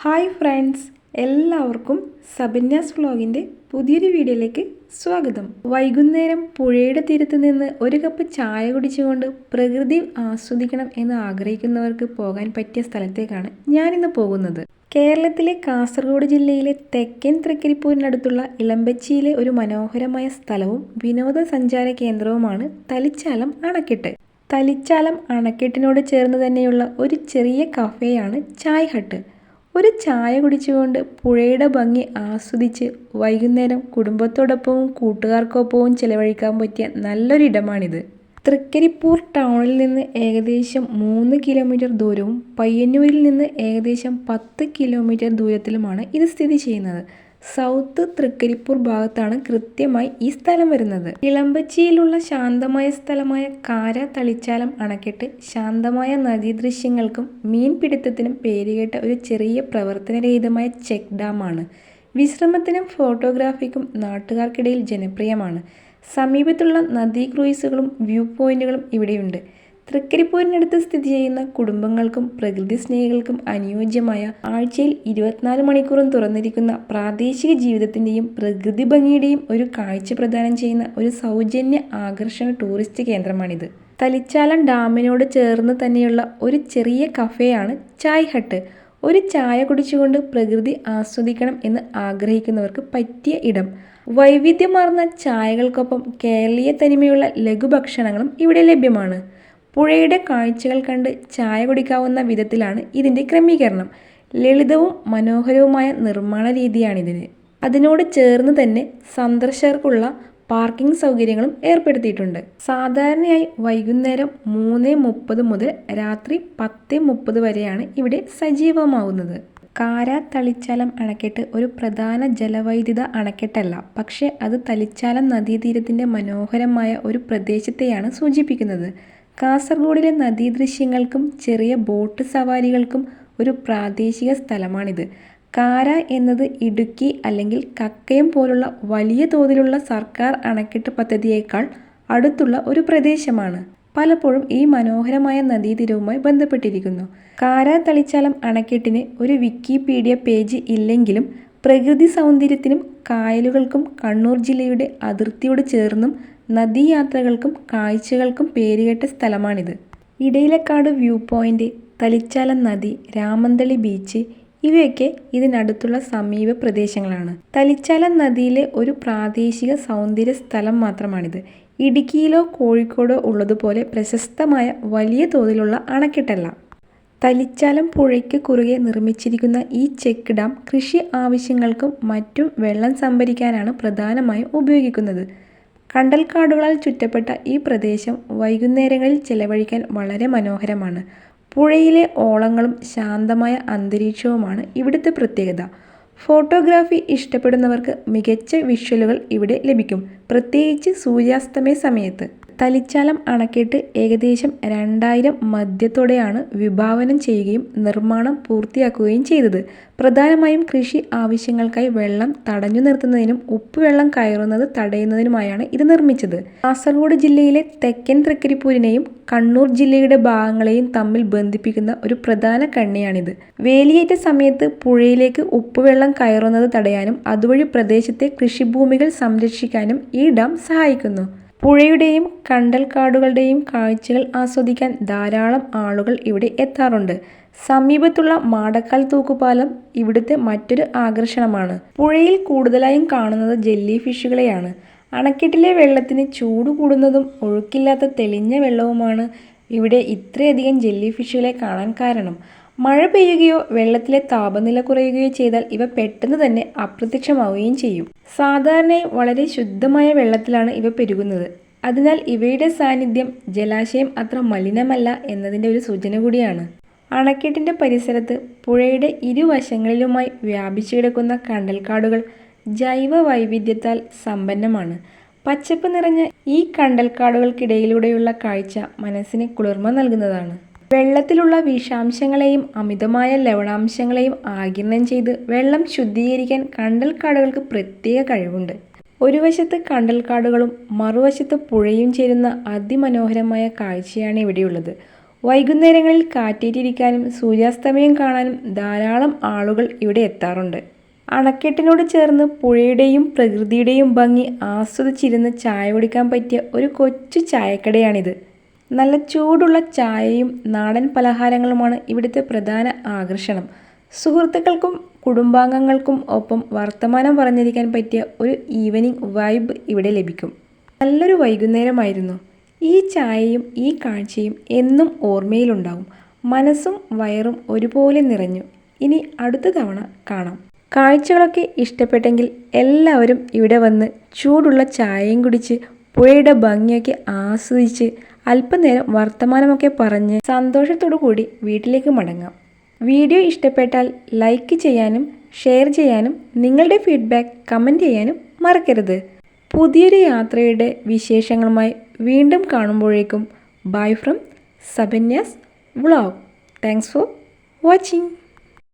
Hi friends, എല്ലാവർക്കും സബന്യാസ് വ്ലോഗിൻ്റെ പുതിയൊരു വീഡിയോയിലേക്ക് സ്വാഗതം. വൈകുന്നേരം പുഴയുടെ തീരത്ത് നിന്ന് ഒരു കപ്പ് ചായ കുടിച്ചുകൊണ്ട് പ്രകൃതി ആസ്വദിക്കണം എന്ന് ആഗ്രഹിക്കുന്നവർക്ക് പോകാൻ പറ്റിയ സ്ഥലത്തേക്കാണ് ഞാനിന്ന് പോകുന്നത്. കേരളത്തിലെ കാസർഗോഡ് ജില്ലയിലെ തെക്കൻ തൃക്കരിപ്പൂരിനടുത്തുള്ള ഇളമ്പച്ചിയിലെ ഒരു മനോഹരമായ സ്ഥലവും വിനോദസഞ്ചാര കേന്ദ്രവുമാണ് തലിച്ചാലം അണക്കെട്ട്. തലിച്ചാലം അണക്കെട്ടിനോട് ചേർന്ന് തന്നെയുള്ള ഒരു ചെറിയ കഫേയാണ് ചായ് ഹട്ട്. ഒരു ചായ കുടിച്ചുകൊണ്ട് പുഴയുടെ ഭംഗി ആസ്വദിച്ച് വൈകുന്നേരം കുടുംബത്തോടൊപ്പവും കൂട്ടുകാർക്കൊപ്പവും ചിലവഴിക്കാൻ പറ്റിയ നല്ലൊരിടമാണിത്. തൃക്കരിപ്പൂർ ടൗണിൽ നിന്ന് ഏകദേശം 3 കിലോമീറ്റർ ദൂരവും പയ്യന്നൂരിൽ നിന്ന് ഏകദേശം 10 കിലോമീറ്റർ ദൂരത്തിലുമാണ് ഇത് സ്ഥിതി ചെയ്യുന്നത്. സൗത്ത് തൃക്കരിപ്പൂർ ഭാഗത്താണ് കൃത്യമായി ഈ സ്ഥലം വരുന്നത്. ഇളമ്പച്ചിയിലുള്ള ശാന്തമായ സ്ഥലമായ കാര തളിച്ചാലം അണക്കെട്ട് ശാന്തമായ നദീദൃശ്യങ്ങൾക്കും മീൻപിടുത്തത്തിനും പേരുകേട്ട ഒരു ചെറിയ പ്രവർത്തനരഹിതമായ ചെക്ക് ഡാമാണ്. വിശ്രമത്തിനും ഫോട്ടോഗ്രാഫിക്കും നാട്ടുകാർക്കിടയിൽ ജനപ്രിയമാണ്. സമീപത്തുള്ള നദീ ക്രൂയിസുകളും വ്യൂ പോയിന്റുകളും ഇവിടെയുണ്ട്. തൃക്കരിപ്പൂരിനടുത്ത് സ്ഥിതി ചെയ്യുന്ന കുടുംബങ്ങൾക്കും പ്രകൃതി സ്നേഹികൾക്കും അനുയോജ്യമായ ആഴ്ചയിൽ 24 മണിക്കൂറും തുറന്നിരിക്കുന്ന പ്രാദേശിക ജീവിതത്തിൻ്റെയും പ്രകൃതി ഭംഗിയുടെയും ഒരു കാഴ്ച പ്രദാനം ചെയ്യുന്ന ഒരു സൗജന്യ ആകർഷണ ടൂറിസ്റ്റ് കേന്ദ്രമാണിത്. തലിച്ചാലം ഡാമിനോട് ചേർന്ന് തന്നെയുള്ള ഒരു ചെറിയ കഫേയാണ് ചായ് ഹട്ട്. ഒരു ചായ കുടിച്ചുകൊണ്ട് പ്രകൃതി ആസ്വദിക്കണം എന്ന് ആഗ്രഹിക്കുന്നവർക്ക് പറ്റിയ ഇടം. വൈവിധ്യമാർന്ന ചായകൾക്കൊപ്പം കേരളീയ തനിമയുള്ള ലഘുഭക്ഷണങ്ങളും ഇവിടെ ലഭ്യമാണ്. പുഴയുടെ കാഴ്ചകൾ കണ്ട് ചായ കുടിക്കാവുന്ന വിധത്തിലാണ് ഇതിൻ്റെ ക്രമീകരണം. ലളിതവും മനോഹരവുമായ നിർമ്മാണ രീതിയാണിതിന്. അതിനോട് ചേർന്ന് തന്നെ സന്ദർശകർക്കുള്ള പാർക്കിംഗ് സൗകര്യങ്ങളും ഏർപ്പെടുത്തിയിട്ടുണ്ട്. സാധാരണയായി വൈകുന്നേരം 3:30 മുതൽ രാത്രി 10:30 വരെയാണ് ഇവിടെ സജീവമാവുന്നത്. കാര തളിച്ചാലം അണക്കെട്ട് ഒരു പ്രധാന ജലവൈദ്യുത അണക്കെട്ടല്ല, പക്ഷേ അത് തലിച്ചാലം നദീതീരത്തിൻ്റെ മനോഹരമായ ഒരു പ്രദേശത്തെയാണ് സൂചിപ്പിക്കുന്നത്. കാസർഗോഡിലെ നദീദൃശ്യങ്ങൾക്കും ചെറിയ ബോട്ട് സവാരികൾക്കും ഒരു പ്രാദേശിക സ്ഥലമാണിത്. കാര എന്നത് ഇടുക്കി അല്ലെങ്കിൽ കക്കയം പോലുള്ള വലിയ തോതിലുള്ള സർക്കാർ അണക്കെട്ട് പദ്ധതിയേക്കാൾ അടുത്തുള്ള ഒരു പ്രദേശമാണ്. പലപ്പോഴും ഈ മനോഹരമായ നദീതീരവുമായി ബന്ധപ്പെട്ടിരിക്കുന്നു. കാര തളിച്ചാലം അണക്കെട്ടിന് ഒരു വിക്കിപീഡിയ പേജ് ഇല്ലെങ്കിലും പ്രകൃതി സൗന്ദര്യത്തിനും കായലുകൾക്കും കണ്ണൂർ ജില്ലയുടെ അതിർത്തിയോട് ചേർന്നും നദീയാത്രകൾക്കും കാഴ്ചകൾക്കും പേരുകേട്ട സ്ഥലമാണിത്. ഇടയിലക്കാട് വ്യൂ പോയിന്റ്, തലിച്ചാലം നദി, രാമന്തളി ബീച്ച് ഇവയൊക്കെ ഇതിനടുത്തുള്ള സമീപ പ്രദേശങ്ങളാണ്. തലിച്ചാലം നദിയിലെ ഒരു പ്രാദേശിക സൗന്ദര്യ സ്ഥലം മാത്രമാണിത്. ഇടുക്കിയിലോ കോഴിക്കോടോ ഉള്ളതുപോലെ പ്രശസ്തമായ വലിയ തോതിലുള്ള അണക്കെട്ടല്ല. തലിച്ചാലം പുഴയ്ക്ക് കുറുകെ നിർമ്മിച്ചിരിക്കുന്ന ഈ ചെക്ക് ഡാം കൃഷി ആവശ്യങ്ങൾക്കും മറ്റും വെള്ളം സംഭരിക്കാനാണ് പ്രധാനമായും ഉപയോഗിക്കുന്നത്. കണ്ടൽക്കാടുകളാൽ ചുറ്റപ്പെട്ട ഈ പ്രദേശം വൈകുന്നേരങ്ങളിൽ ചെലവഴിക്കാൻ വളരെ മനോഹരമാണ്. പുഴയിലെ ഓളങ്ങളും ശാന്തമായ അന്തരീക്ഷവുമാണ് ഇവിടുത്തെ പ്രത്യേകത. ഫോട്ടോഗ്രാഫി ഇഷ്ടപ്പെടുന്നവർക്ക് മികച്ച വിഷ്വലുകൾ ഇവിടെ ലഭിക്കും, പ്രത്യേകിച്ച് സൂര്യാസ്തമയ സമയത്ത്. തലിച്ചാലം അണക്കെട്ട് ഏകദേശം 2000 മധ്യത്തോടെയാണ് വിഭാവനം ചെയ്യുകയും നിർമ്മാണം പൂർത്തിയാക്കുകയും ചെയ്തത്. പ്രധാനമായും കൃഷി ആവശ്യങ്ങൾക്കായി വെള്ളം തടഞ്ഞു നിർത്തുന്നതിനും ഉപ്പുവെള്ളം കയറുന്നത് തടയുന്നതിനുമായാണ് ഇത് നിർമ്മിച്ചത്. കാസർഗോഡ് ജില്ലയിലെ തെക്കൻ തൃക്കരിപ്പൂരിനെയും കണ്ണൂർ ജില്ലയുടെ ഭാഗങ്ങളെയും തമ്മിൽ ബന്ധിപ്പിക്കുന്ന ഒരു പ്രധാന കണ്ണിയാണിത്. വേലിയേറ്റ സമയത്ത് പുഴയിലേക്ക് ഉപ്പുവെള്ളം കയറുന്നത് തടയാനും അതുവഴി പ്രദേശത്തെ കൃഷിഭൂമികൾ സംരക്ഷിക്കാനും ഈ ഡാം സഹായിക്കുന്നു. പുഴയുടെയും കണ്ടൽക്കാടുകളുടെയും കാഴ്ചകൾ ആസ്വദിക്കാൻ ധാരാളം ആളുകൾ ഇവിടെ എത്താറുണ്ട്. സമീപത്തുള്ള മാടക്കാൽ തൂക്കുപാലം ഇവിടുത്തെ മറ്റൊരു ആകർഷണമാണ്. പുഴയിൽ കൂടുതലായും കാണുന്നത് ജെല്ലി ഫിഷുകളെയാണ്. അണക്കെട്ടിലെ വെള്ളത്തിന് ചൂട് കൂടുന്നതും ഒഴുക്കില്ലാത്ത തെളിഞ്ഞ വെള്ളവുമാണ് ഇവിടെ ഇത്രയധികം ജെല്ലി ഫിഷുകളെ കാണാൻ കാരണം. മഴ പെയ്യുകയോ വെള്ളത്തിലെ താപനില കുറയുകയോ ചെയ്താൽ ഇവ പെട്ടെന്ന് തന്നെ അപ്രത്യക്ഷമാവുകയും ചെയ്യും. സാധാരണയായി വളരെ ശുദ്ധമായ വെള്ളത്തിലാണ് ഇവ പെരുകുന്നത്. അതിനാൽ ഇവയുടെ സാന്നിധ്യം ജലാശയം അത്ര മലിനമല്ല എന്നതിൻ്റെ ഒരു സൂചന കൂടിയാണ്. അണക്കെട്ടിൻ്റെ പരിസരത്ത് പുഴയുടെ ഇരുവശങ്ങളിലുമായി വ്യാപിച്ചു കിടക്കുന്ന കണ്ടൽക്കാടുകൾ ജൈവ വൈവിധ്യത്താൽ സമ്പന്നമാണ്. പച്ചപ്പ് നിറഞ്ഞ ഈ കണ്ടൽക്കാടുകൾക്കിടയിലൂടെയുള്ള കാഴ്ച മനസ്സിന് കുളിർമ നൽകുന്നതാണ്. വെള്ളത്തിലുള്ള വിഷാംശങ്ങളെയും അമിതമായ ലവണാംശങ്ങളെയും ആഗിരണം ചെയ്ത് വെള്ളം ശുദ്ധീകരിക്കാൻ കണ്ടൽക്കാടുകൾക്ക് പ്രത്യേക കഴിവുണ്ട്. ഒരു വശത്ത് കണ്ടൽക്കാടുകളും മറുവശത്ത് പുഴയും ചേരുന്ന അതിമനോഹരമായ കാഴ്ചയാണ് ഇവിടെയുള്ളത്. വൈകുന്നേരങ്ങളിൽ കാറ്റേറ്റിരിക്കാനും സൂര്യാസ്തമയം കാണാനും ധാരാളം ആളുകൾ ഇവിടെ എത്താറുണ്ട്. അണക്കെട്ടിനോട് ചേർന്ന് പുഴയുടെയും പ്രകൃതിയുടെയും ഭംഗി ആസ്വദിച്ചിരുന്ന് ചായ കുടിക്കാൻ പറ്റിയ ഒരു കൊച്ചു ചായക്കടയാണിത്. നല്ല ചൂടുള്ള ചായയും നാടൻ പലഹാരങ്ങളുമാണ് ഇവിടുത്തെ പ്രധാന ആകർഷണം. സുഹൃത്തുക്കൾക്കും കുടുംബാംഗങ്ങൾക്കും ഒപ്പം വർത്തമാനം പറഞ്ഞിരിക്കാൻ പറ്റിയ ഒരു ഈവനിങ് വൈബ് ഇവിടെ ലഭിക്കും. നല്ലൊരു വൈകുന്നേരമായിരുന്നു. ഈ ചായയും ഈ കാഴ്ചയും എന്നും ഓർമ്മയിലുണ്ടാവും. മനസ്സും വയറും ഒരുപോലെ നിറഞ്ഞു. ഇനി അടുത്ത തവണ കാണാം. കാഴ്ചകളൊക്കെ ഇഷ്ടപ്പെട്ടെങ്കിൽ എല്ലാവരും ഇവിടെ വന്ന് ചൂടുള്ള ചായയും കുടിച്ച് പുഴയുടെ ഭംഗിയൊക്കെ ആസ്വദിച്ച് അല്പനേരം വർത്തമാനമൊക്കെ പറഞ്ഞ് സന്തോഷത്തോടു കൂടി വീട്ടിലേക്ക് മടങ്ങാം. വീഡിയോ ഇഷ്ടപ്പെട്ടാൽ ലൈക്ക് ചെയ്യാനും ഷെയർ ചെയ്യാനും നിങ്ങളുടെ ഫീഡ്ബാക്ക് കമൻറ്റ് ചെയ്യാനും മറക്കരുത്. പുതിയൊരു യാത്രയുടെ വിശേഷങ്ങളുമായി വീണ്ടും കാണുമ്പോഴേക്കും ബൈ ഫ്രം സബന്യാസ് വ്ളോഗ്. Thanks for watching.